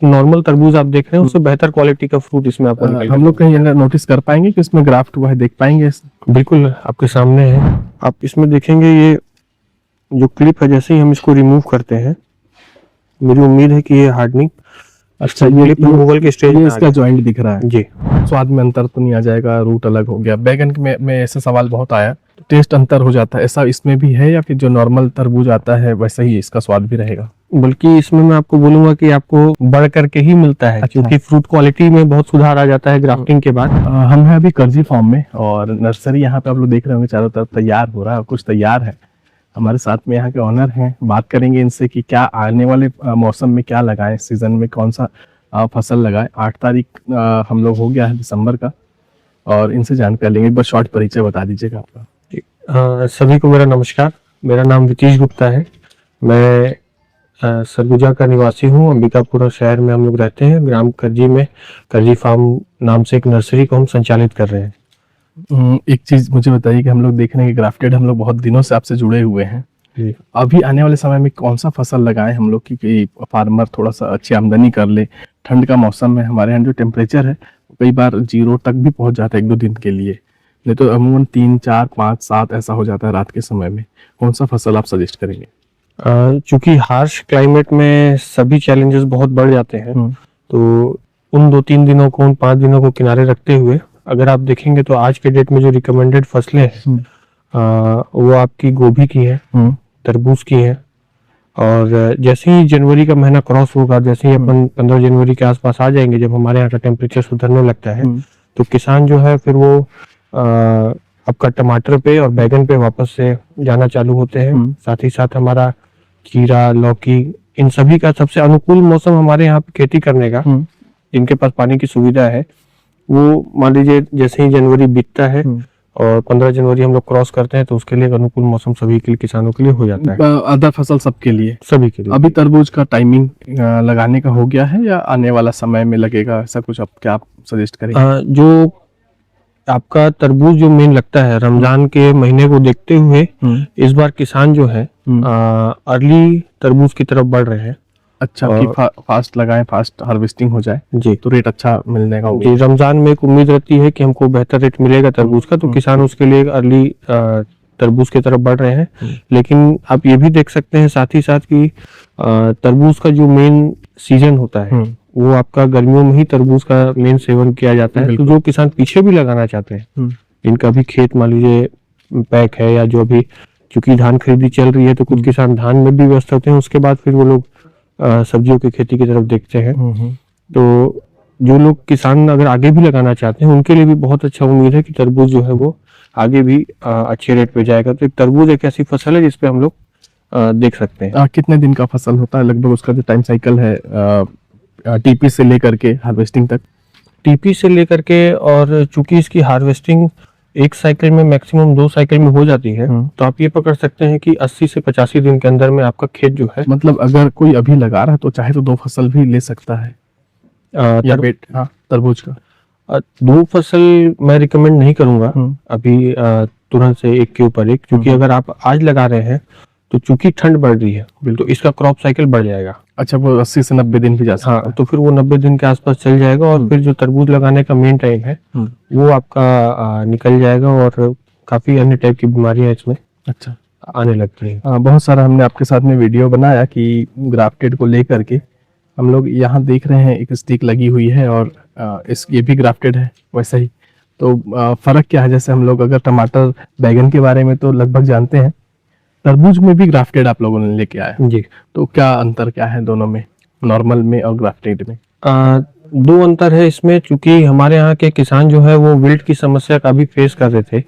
Normal तरबूज आप देख रहे हैं उससे बेहतर क्वालिटी का फ्रूट इसमें आपको निकल हम लोग कहीं नोटिस कर पाएंगे कि इसमें ग्राफ्ट हुआ है, देख पाएंगे? बिल्कुल आपके सामने है, आप इसमें देखेंगे ये जो क्लिप है जैसे ही हम इसको रिमूव करते हैं मेरी उम्मीद है कि ये हार्डनिंग अच्छा ये रिमूवल के स्टेज में इसका जॉइंट दिख रहा है जी। स्वाद में अंतर तो नहीं आ जाएगा? रूट अलग हो गया। बैगन में ऐसा सवाल बहुत आया, टेस्ट अंतर हो जाता है, ऐसा इसमें भी है या फिर जो नॉर्मल तरबूज आता है वैसा ही इसका स्वाद भी रहेगा? बल्कि इसमें मैं आपको बोलूंगा कि आपको बढ़ करके ही मिलता है। अच्छा। क्योंकि फ्रूट क्वालिटी में बहुत सुधार आ जाता है ग्राफ्टिंग के बाद। हम हैं अभी कर्जी फार्म में और नर्सरी यहाँ पे आप लोग देख रहे होंगे चारों तरफ तैयार हो रहा है, कुछ तैयार है। हमारे साथ में यहाँ के ऑनर हैं, बात करेंगे इनसे कि क्या आने वाले मौसम में क्या लगाएं, सीजन में कौन सा फसल लगाएं। 8 तारीख हम लोग हो गया है दिसंबर का, और इनसे जानकारी लेंगे। एक बार शॉर्ट परिचय बता दीजिएगा आपका। सभी को मेरा नमस्कार, मेरा नाम वितीश गुप्ता है। मैं सरगुजा का निवासी हूँ। अंबिकापुर शहर में हम लोग रहते हैं। ग्राम कर्जी में कर्जी फार्म नाम से एक नर्सरी को हम संचालित कर रहे हैं। एक चीज मुझे बताइए कि हम लोग देख रहे हैं कि ग्राफ्टेड हम लोग बहुत दिनों से आपसे जुड़े हुए हैं। अभी आने वाले समय में कौन सा फसल लगाएं हम लोग कि फार्मर थोड़ा सा अच्छी आमदनी कर ले? ठंड का मौसम है, हमारे यहाँ जो टेम्परेचर है कई बार 0 तक भी पहुंच जाता है 1-2 दिन के लिए, नहीं तो अमूमन 3, 4, 5, 7 ऐसा हो जाता है रात के समय में। कौन सा फसल आप सजेस्ट करेंगे? चूंकि हार्श क्लाइमेट में सभी चैलेंजेस बहुत बढ़ जाते हैं, तो उन 2-3 दिनों को, उन 5 दिनों को किनारे रखते हुए अगर आप देखेंगे तो आज के डेट में जो रिकमेंडेड फसलें हैं वो आपकी गोभी की है, तरबूज की है। और जैसे ही जनवरी का महीना क्रॉस होगा, जैसे ही अपन 15 जनवरी के आसपास आ जाएंगे, जब हमारे यहाँ का टेम्परेचर सुधरने लगता है, तो किसान जो है फिर वो आपका टमाटर पे और बैगन पे वापस से जाना चालू होते हैं। साथ ही साथ हमारा खीरा, लौकी, इन सभी का सबसे अनुकूल मौसम हमारे यहाँ पे खेती करने का, जिनके पास पानी की सुविधा है, वो मान लीजिए जैसे ही जनवरी बीतता है और 15 जनवरी हम लोग क्रॉस करते हैं, तो उसके लिए एक अनुकूल मौसम सभी के लिए, किसानों के लिए हो जाता है। अदर फसल सबके लिए? सभी के लिए। अभी तरबूज का टाइमिंग लगाने का हो गया है या आने वाला समय में लगेगा, ऐसा कुछ क्या आप सजेस्ट करेंगे? जो आपका तरबूज जो मेन लगता है रमजान के महीने को देखते हुए इस बार किसान जो है अर्ली तरबूज की तरफ बढ़ रहे हैं। अच्छा, कि फास्ट लगाएं, फास्ट हार्वेस्टिंग हो जाए जी, तो रेट अच्छा मिलने का जी। रमजान में एक उम्मीद रहती है कि हमको बेहतर रेट मिलेगा तरबूज का, तो किसान उसके लिए अर्ली तरबूज की तरफ बढ़ रहे हैं। लेकिन आप ये भी देख सकते हैं साथ ही साथ कि तरबूज का जो मेन सीजन होता है वो आपका गर्मियों में ही तरबूज का मेन सेवन किया जाता है। तो जो किसान पीछे भी लगाना चाहते हैं, इनका भी खेत मान लीजिए पैक है, या जो अभी चूंकि धान खरीदी चल रही है तो कुछ किसान धान में भी व्यस्त होते हैं, उसके बाद फिर वो लोग सब्जियों की खेती की तरफ देखते हैं। तो जो लोग किसान अगर आगे भी लगाना चाहते हैं उनके लिए भी बहुत अच्छा उम्मीद है कि तरबूज जो है वो आगे भी अच्छे रेट पे जाएगा। तो तरबूज एक ऐसी फसल है जिसपे हम लोग देख सकते हैं। कितने दिन का फसल होता है लगभग, उसका जो टाइम साइकिल है टीपी से लेकर के हार्वेस्टिंग तक? टीपी से लेकर के, और चूंकि इसकी हार्वेस्टिंग एक साइकिल में मैक्सिमम 2 साइकिल में हो जाती है, तो आप ये पकड़ सकते हैं कि 80 से 85 दिन के अंदर में आपका खेत जो है, मतलब अगर कोई अभी लगा रहा है तो चाहे तो 2 फसल भी ले सकता है तरबूज का? 2 फसल मैं रिकमेंड नहीं करूंगा अभी तुरंत से एक के ऊपर एक, क्योंकि अगर आप आज लगा रहे हैं तो चूंकि ठंड बढ़ रही है तो इसका क्रॉप साइकिल बढ़ जाएगा। अच्छा, वो 80 से 90 दिन भी जा सकता है? हाँ, तो फिर वो 90 दिन के आसपास चल जाएगा, और फिर जो तरबूज लगाने का मेन टाइम है वो आपका निकल जाएगा, और काफी अन्य टाइप की बीमारियां इसमें अच्छा आने लगती है। बहुत सारा हमने आपके साथ में वीडियो बनाया कि ग्राफ्टेड को लेकर के। हम लोग यहाँ देख रहे हैं एक स्टिक लगी हुई है, और ये भी ग्राफ्टेड है वैसा ही। तो फर्क क्या है? जैसे हम लोग अगर टमाटर, बैगन के बारे में तो लगभग जानते हैं, तरबूज में भी ग्राफ्टेड आप लोगों ने लेके आया जी, तो क्या अंतर क्या है दोनों में, नॉर्मल में और ग्राफ्टेड में? 2 अंतर है इसमें। चूंकि हमारे यहाँ के किसान जो है वो विल्ट की समस्या का भी फेस कर रहे थे।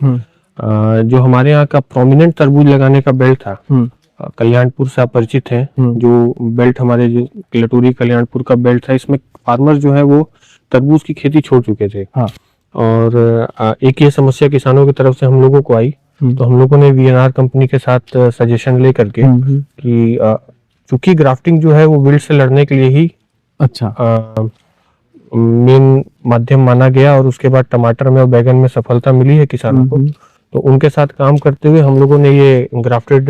जो हमारे यहाँ का प्रोमिनेंट तरबूज लगाने का बेल्ट था, कल्याणपुर से आप परिचित हैं, जो बेल्ट हमारे जो लटूरी कल्याणपुर का बेल्ट था, इसमें फार्मर जो है वो तरबूज की खेती छोड़ चुके थे। और एक ये समस्या किसानों की तरफ से हम लोगों को आई, तो हम लोगों ने वीएनआर कंपनी के साथ सजेशन ले करके कि चूंकि ग्राफ्टिंग जो है वो विल्ट से लड़ने के लिए ही अच्छा मेन माध्यम माना गया, और उसके बाद टमाटर में और बैगन में सफलता मिली है किसानों को, तो उनके साथ काम करते हुए हम लोगों ने ये ग्राफ्टेड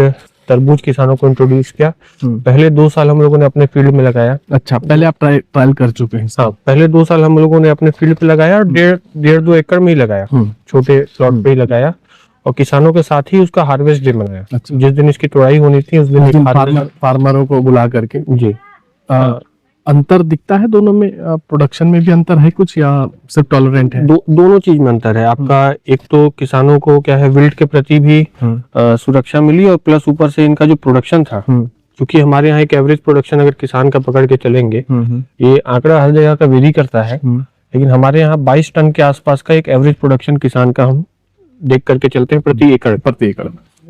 तरबूज किसानों को इंट्रोड्यूस किया। पहले 2 साल हम लोगों ने अपने फील्ड में लगाया। अच्छा, पहले आप ट्रायल कर चुके हैं? हाँ, पहले 2 साल हम लोगों ने अपने फील्ड पे लगाया और 1.5-2 एकड़ में ही लगाया, छोटे प्लॉट पे ही लगाया और किसानों के साथ ही उसका हार्वेस्ट डे मनाया। अच्छा। जिस दिन इसकी तोड़ाई होनी थी उस दिन फार्मरों को बुला करके। जी। अंतर दिखता है दोनों में? प्रोडक्शन में भी अंतर है कुछ या सिर्फ टॉलरेंट है? दोनों चीज में अंतर है आपका। एक तो किसानों को क्या है, विल्ट के प्रति भी सुरक्षा मिली और प्लस ऊपर से इनका जो प्रोडक्शन था, क्योंकि हमारे यहाँ एक एवरेज प्रोडक्शन अगर किसान का पकड़ के चलेंगे, ये आंकड़ा हर जगह का वेरी करता है, लेकिन हमारे यहाँ 22 टन के आसपास का एक एवरेज प्रोडक्शन किसान का हम देख करके चलते हैं प्रति एकड़।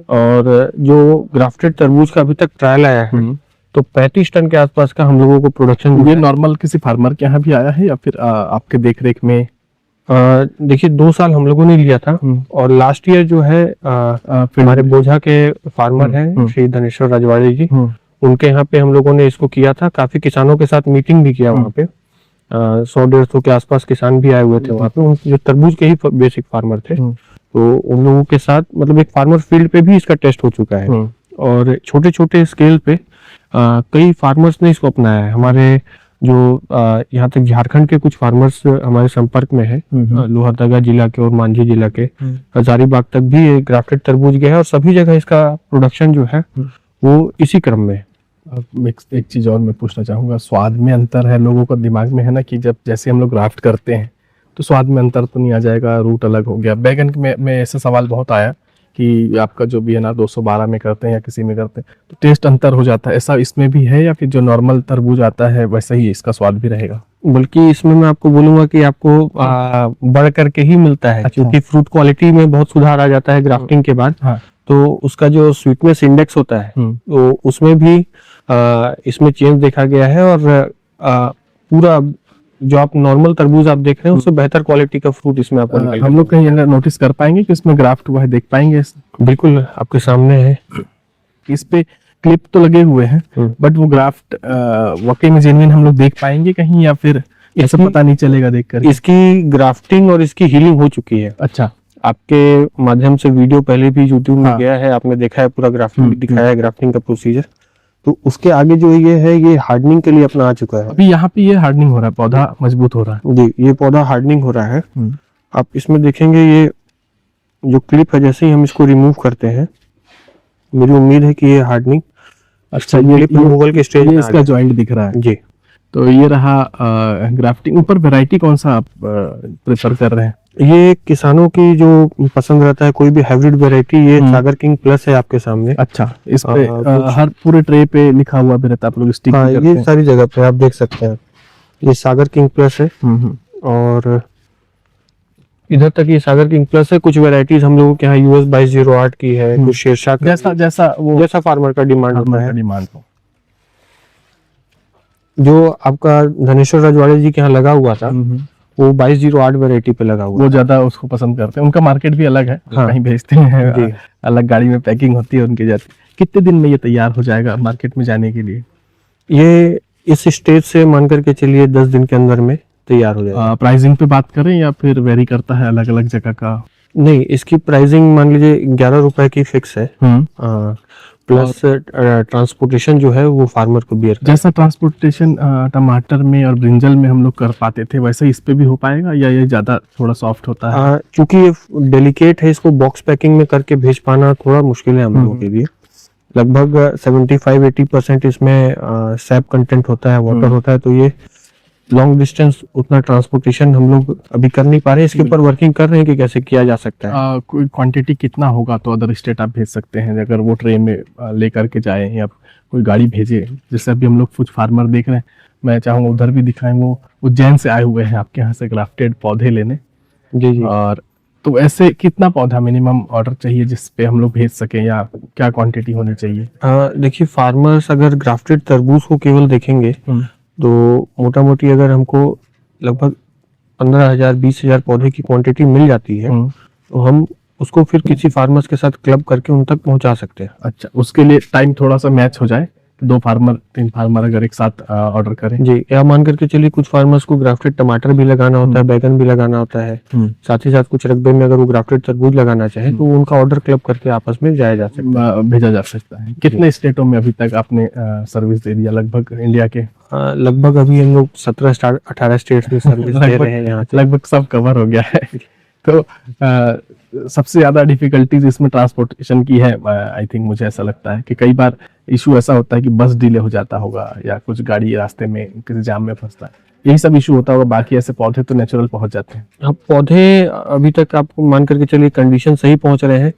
और जो ग्राफ्टेड तरबूज का अभी तक ट्रायल आया है तो 35 टन के आसपास का हम लोगों को प्रोडक्शन। ये नॉर्मल किसी फार्मर के यहाँ भी आया है या फिर आपके देख रेख में? देखिए 2 साल हम लोगों ने लिया था और लास्ट ईयर जो है हमारे बोझा के फार्मर हैं श्री धनेश्वर राजवाड़े जी, उनके यहाँ पे हम लोगों ने इसको किया था। काफी किसानों के साथ मीटिंग भी किया वहाँ पे। 100-150 के आसपास किसान भी आए हुए थे वहाँ पे, जो तरबूज के ही बेसिक फार्मर थे। तो उन लोगों के साथ मतलब एक फार्मर फील्ड पे भी इसका टेस्ट हो चुका है और छोटे छोटे स्केल पे कई फार्मर्स ने इसको अपनाया है। हमारे जो यहाँ तक झारखंड के कुछ फार्मर्स हमारे संपर्क में है, लोहरदगा जिला के और मांझी जिला के, हजारीबाग तक भी ग्राफ्टेड तरबूज गया है और सभी जगह इसका प्रोडक्शन जो है वो इसी क्रम में है। एक चीज और मैं पूछना चाहूंगा, स्वाद में अंतर है? लोगों को दिमाग में है ना कि जब जैसे हम लोग ग्राफ्ट करते हैं तो स्वाद में अंतर तो नहीं आ जाएगा, रूट अलग हो गया। बैगन में ऐसा सवाल बहुत आया कि आपका जो भी है ना 212 में करते हैं या किसी में करते हैं तो टेस्ट अंतर हो जाता है, ऐसा इसमें भी है या फिर जो नॉर्मल तरबूज आता है वैसा ही इसका स्वाद भी रहेगा? बल्कि इसमें मैं आपको बोलूंगा कि आपको बढ़ करके ही मिलता है। अच्छा। क्योंकि फ्रूट क्वालिटी में बहुत सुधार आ जाता है ग्राफ्टिंग के बाद। हाँ। तो उसका जो स्वीटनेस इंडेक्स होता है तो उसमें भी इसमें चेंज देखा गया है और पूरा जो आप नॉर्मल तरबूज आप देख रहे हैं उससे बेहतर क्वालिटी का फ्रूट इसमें आपको हम लोग कहीं नोटिस कर पाएंगे कि इसमें ग्राफ्ट हुआ है? देख पाएंगे? बिल्कुल आपके सामने है। इस पे क्लिप तो लगे हुए हैं बट वो ग्राफ्ट वाकई में जेन्युइन हम लोग देख पाएंगे कहीं या फिर ऐसा पता नहीं चलेगा देखकर? इसकी ग्राफ्टिंग और इसकी हीलिंग हो चुकी है। अच्छा। आपके माध्यम से वीडियो पहले भी यूट्यूब में गया है, आपने देखा है, पूरा ग्राफ्टिंग दिखाया है, ग्राफ्टिंग का प्रोसीजर। तो उसके आगे जो ये है ये हार्डनिंग के लिए अपना आ चुका है। अभी यहाँ पे ये हार्डनिंग हो रहा है, पौधा मजबूत हो रहा है। जी, ये पौधा हार्डनिंग हो रहा है। आप इसमें देखेंगे ये जो क्लिप है, जैसे ही हम इसको रिमूव करते हैं मेरी उम्मीद है कि ये हार्डनिंग। अच्छा, ये रिमूवल के स्टेज में इसका जॉइंट दिख रहा है। जी। तो ये रहा ग्राफ्टिंग। ऊपर वैरायटी कौन सा आप प्रेफर कर रहे हैं? ये किसानों की जो पसंद रहता है, कोई भी हाइब्रिड वैरायटी, ये सागर किंग प्लस है आपके सामने। अच्छा, इस पे हर पूरे ट्रे पे लिखा हुआ भी रहता है, आप लोग स्टिक करते हैं? ये सारी जगह पे आप देख सकते हैं, ये सागर किंग प्लस है और इधर तक ये सागर किंग प्लस है। कुछ वैरायटीज हम लोगों के यहाँ US 2208 की है, कुछ शेरशाह, जैसा फार्मर का डिमांड होता है। जो आपका धनेश्वर राजवाड़े जी के यहाँ लगा हुआ था वो 2208 वैरायटी पे लगा हुआ, वो ज्यादा उसको पसंद करते हैं। उनका मार्केट भी अलग है। हाँ। कहीं भेजते हैं अलग गाड़ी में पैकिंग होती है उनके जाती। कितने दिन में ये तैयार हो जाएगा मार्केट में जाने के लिए? ये इस स्टेज से मान करके चलिए 10 दिन के अंदर में तैयार हो जाएगा। प्राइसिंग पे बात करें या फिर वेरी करता है अलग अलग जगह का? नहीं, इसकी प्राइसिंग मान लीजिए 11 रुपए की फिक्स है, प्लस ट्रांसपोर्टेशन जो है वो फार्मर को बियर। जैसा ट्रांसपोर्टेशन टमाटर में और ब्रिंजल में हम लोग कर पाते थे वैसे इस पे भी हो पाएगा या ये ज्यादा थोड़ा सॉफ्ट होता है? क्योंकि ये डेलिकेट है, इसको बॉक्स पैकिंग में करके भेज पाना थोड़ा मुश्किल है हम लोगों के लिए। लगभग 75-80% इसमें सैप कंटेंट होता है, वाटर होता है, तो ये लॉन्ग डिस्टेंस उतना ट्रांसपोर्टेशन हम लोग अभी कर नहीं पा रहे हैं। इसके ऊपर वर्किंग कर रहे हैं कि कैसे किया जा सकता है। कोई क्वांटिटी कितना होगा तो अदर स्टेट आप भेज सकते हैं अगर वो ट्रेन में लेकर के जाए या कोई गाड़ी भेजे? जैसे अभी हम लोग कुछ फार्मर देख रहे हैं, मैं चाहूंगा उधर भी दिखाएं, वो उज्जैन से आए हुए हैं आपके यहाँ से ग्राफ्टेड पौधे लेने। जी। और तो ऐसे कितना पौधा मिनिमम ऑर्डर चाहिए जिस पे हम लोग भेज सकें या क्या क्वांटिटी होनी चाहिए? देखिए, फार्मर्स अगर ग्राफ्टेड तरबूज को केवल देखेंगे तो मोटा मोटी अगर हमको लगभग 15,000-20,000 पौधे की क्वांटिटी मिल जाती है तो हम उसको फिर किसी फार्मर्स के साथ क्लब करके उन तक पहुंचा सकते हैं। अच्छा, उसके लिए टाइम थोड़ा सा मैच हो जाए 2 फार्मर 3 फार्मर अगर एक साथ ऑर्डर करें? जी, या मान करके चलिए कुछ फार्मर्स को ग्राफ्टेड टमाटर भी लगाना होता है, बैगन भी लगाना होता है, साथ ही साथ कुछ रकबे में अगर वो ग्राफ्टेड तरबूज लगाना चाहे तो उनका ऑर्डर क्लब करके आपस में जाया जा सकता है, भेजा जा सकता है। कितने स्टेटों में अभी तक आपने सर्विस दे दिया लगभग इंडिया के? लगभग अभी हम लोग 18 स्टेट्स में सर्विस दे रहे हैं यहाँ से। लगभग सब कवर हो गया है। तो सबसे ज्यादा डिफिकल्टीज इसमें ट्रांसपोर्टेशन की है। आई थिंक मुझे ऐसा लगता है कि कई बार इशू ऐसा होता है कि बस डिले हो जाता होगा या कुछ गाड़ी रास्ते में किसी जाम में फंसता है, यही सब इशू होता होगा। बाकी ऐसे पौधे तो नेचुरल पहुंच जाते हैं। हाँ, पौधे अभी तक आपको मान करके चलिए कंडीशन सही पहुंच रहे हैं।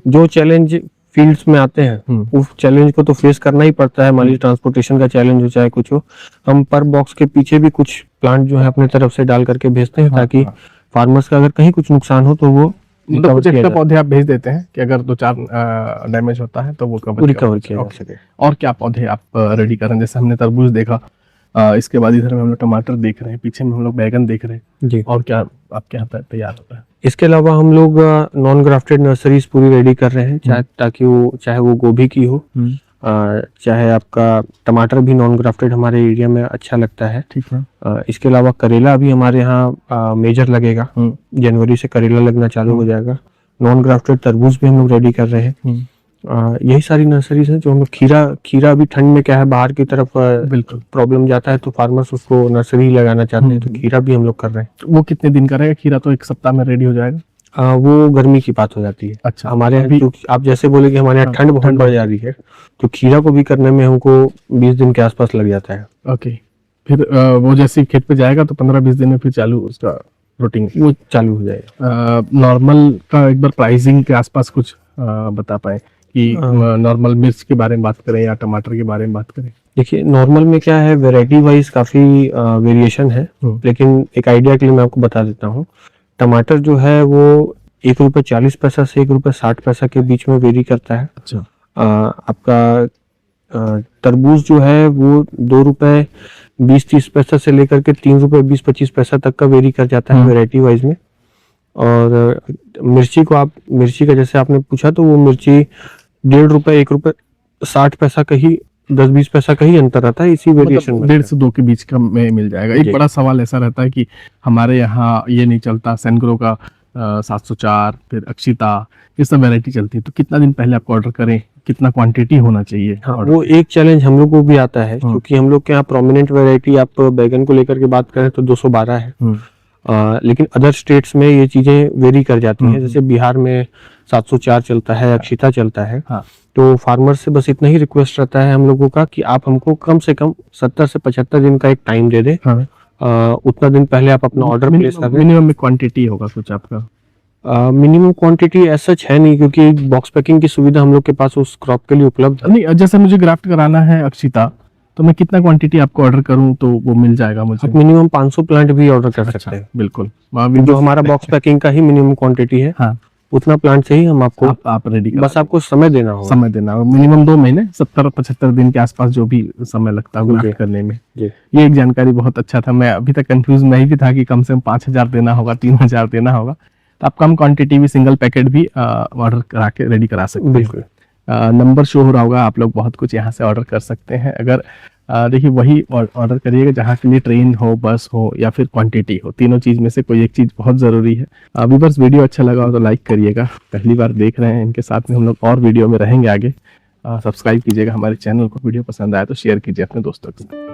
जो चैलेंज फील्ड्स में आते हैं उस चैलेंज को तो फेस करना ही पड़ता है। मान लीजिए ट्रांसपोर्टेशन का चैलेंज हो चाहे कुछ हो, हम पर बॉक्स के पीछे भी कुछ प्लांट जो है अपने तरफ से डाल करके भेजते हैं ताकि फार्मर्स का अगर कहीं कुछ नुकसान हो तो वो मतलब पौधे आप भेज देते हैं कि अगर 2-4 डैमेज होता है तो वो रिकवर किया जा सके। और क्या पौधे आप रेडी कर रहे हैं? जैसे हमने तरबूज देखा, इसके बाद इधर में हम लोग टमाटर देख रहे हैं, पीछे में हम लोग बैगन देख रहे हैं जी। और क्या आपके यहाँ पर तैयार होता है? इसके अलावा हम लोग नॉन ग्राफ्टेड नर्सरीज पूरी रेडी कर रहे हैं, चाहे वो गोभी की हो, चाहे आपका टमाटर भी नॉन ग्राफ्टेड हमारे एरिया में अच्छा लगता है। ठीक है। इसके अलावा करेला भी हमारे यहाँ मेजर लगेगा, जनवरी से करेला लगना चालू हो जाएगा। नॉन ग्राफ्टेड तरबूज भी हम लोग रेडी कर रहे हैं। यही सारी नर्सरीज हैं जो हम लोग खीरा अभी ठंड में क्या है बाहर की तरफ बिल्कुल प्रॉब्लम जाता है तो फार्मर्स उसको नर्सरी लगाना चाहते हैं, तो खीरा भी हम लोग कर रहे हैं। वो कितने दिन का रहेगा खीरा? तो 1 सप्ताह में रेडी हो जाएगा? वो गर्मी की बात हो जाती है। अच्छा, हमारे यहाँ आप जैसे बोले कि हमारे यहाँ ठंड बहुत बढ़ जा रही है तो खीरा को भी करने में हमको 20 दिन के आसपास लग जाता है। ओके, फिर वो जैसे खेत पे जाएगा तो 15-20 दिन में फिर चालू उसका रूटीन वो चालू हो जाएगा। नॉर्मल का एक बार प्राइसिंग के आसपास कुछ बता पाए कि नॉर्मल मिर्च के बारे में बात करें या टमाटर के बारे में बात करें? देखिए नॉर्मल में क्या है, वैरायटी वाइज काफी वेरिएशन है, लेकिन एक आइडिया के लिए मैं आपको बता देता हूँ। टमाटर जो है वो ₹1.40 से ₹1.60 के बीच में वेरी करता है। अच्छा। आपका तरबूज जो है वो ₹2.20-30 से लेकर के ₹3.20-25 तक का वेरी कर जाता है वैरायटी वाइज में। और मिर्ची का जैसे आपने पूछा तो वो मिर्ची ₹1.5 ₹1.60 का ही 10-20 पैसा का ही अंतर आता है, इसी वेरिएशन में 1.5 से 2 के बीच का में मिल जाएगा। एक बड़ा सवाल ऐसा रहता है कि हमारे यहाँ ये नहीं चलता, सैनग्रो का 704, फिर अक्षिता, ये सब वैरायटी चलती है, तो कितना दिन पहले आपको ऑर्डर करें, कितना क्वांटिटी होना चाहिए? हाँ, वो एक चैलेंज हम लोग को भी आता है क्योंकि हम लोग के यहाँ प्रोमिनेंट वैरायटी आप बैगन को लेकर के बात करें तो 212 है। लेकिन अदर स्टेट्स में ये चीजें वेरी कर जाती हैं। जैसे बिहार में 704 चलता है, अक्षिता चलता है। तो फार्मर से बस इतना ही रिक्वेस्ट रहता है हम लोगों का कि आप हमको कम से कम 70 से 75 दिन का एक टाइम दे दे। उतना दिन पहले आप अपना ऑर्डर प्लेस कर दें। मिनिमम में क्वांटिटी होगा कुछ आपका? मिनिमम क्वांटिटी ऐसा है नहीं, क्योंकि बॉक्स पैकिंग की सुविधा हम लोग के पास उस क्रॉप के लिए उपलब्ध है। नहीं, जैसे मुझे ग्राफ्ट कराना है अक्षिता, तो मैं कितना क्वांटिटी आपको ऑर्डर करूं तो वो मिल जाएगा मुझे? मिनिमम 500 प्लांट भी ऑर्डर कर सकते हैं। बिल्कुल, जो हमारा बॉक्स पैकिंग का ही मिनिमम क्वांटिटी है। हाँ, उतना प्लांट से ही हम आपको आप रेडी, बस आपको समय देना होगा। मिनिमम 2 महीने 70-75 दिन के आसपास जो भी समय लगता है ग्राफ्ट करने में। ये एक जानकारी बहुत अच्छा था। मैं अभी तक कंफ्यूज नहीं भी था कि कम से कम 5000 देना होगा, 3000 देना होगा। तो आप कम क्वांटिटी भी, सिंगल पैकेट भी ऑर्डर करा के रेडी करा सकते हैं। बिल्कुल। नंबर शो हो रहा होगा, आप लोग बहुत कुछ यहाँ से ऑर्डर कर सकते हैं। अगर देखिए वही ऑर्डर करिएगा जहाँ के लिए ट्रेन हो, बस हो या फिर क्वांटिटी हो, तीनों चीज में से कोई एक चीज बहुत जरूरी है। व्यूअर्स, वीडियो अच्छा लगा हो तो लाइक करिएगा। पहली बार देख रहे हैं, इनके साथ में हम लोग और वीडियो में रहेंगे आगे। सब्सक्राइब कीजिएगा हमारे चैनल को। वीडियो पसंद आया तो शेयर कीजिए अपने दोस्तों के साथ।